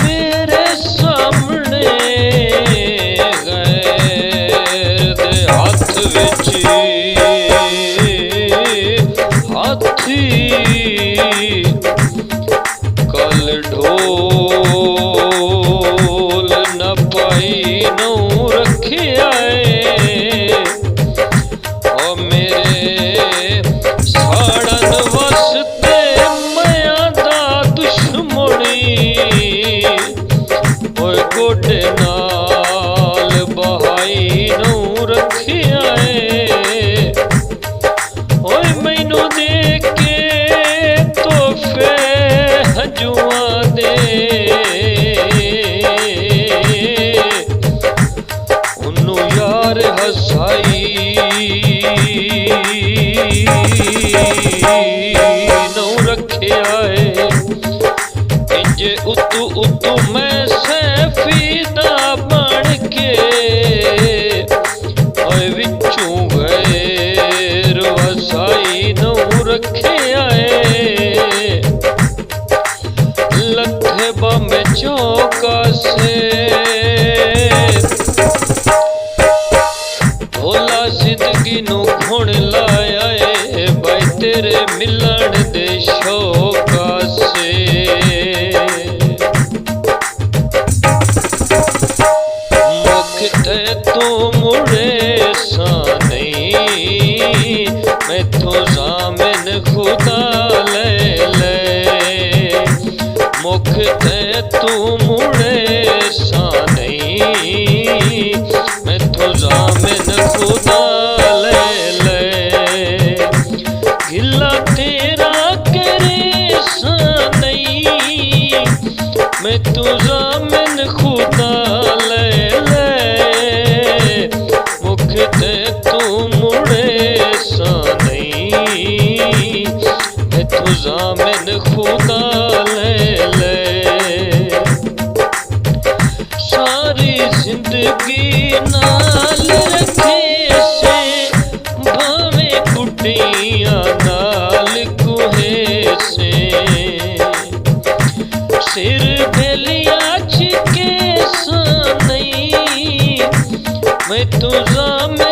मेरे सामने गैर दे हाथ विच हाथी कल ढोल न पाई नौ रखिया ओ मेरे साड़न वसते मया दा दुश्मनी ओए गोडे नाल बहाई नौ रखिया ओए मैनू दे के तोहफे हजुआ दे उन्नू यार हसाई नौ रखिया है इंजे उतू उतू मैं सैफीदा बन के ओए विचू गैर वसाई नौ रखिया है लखे बम्बे चौका से भोला जिंदगी नू खुण लाया है भाई तेरे मिलन दे शौका से मुख ते तू मुड़े सा नहीं मैं तो जामिन खुदा ले ले मुख ते तू मुड़े सा नहीं मैं तो जामिन खुदा ले ले गिला तेरा करे सा नहीं मैं तो जामिन खुदा ले ले मुख ते तू मुड़े सा नहीं मैं तो जामिन खुदा ले ले सारी जिंदगी नाल रखे से भावे बुढ़िया नाल कुहे से सिर भेलिया चिके सा नहीं मैं तो जामिन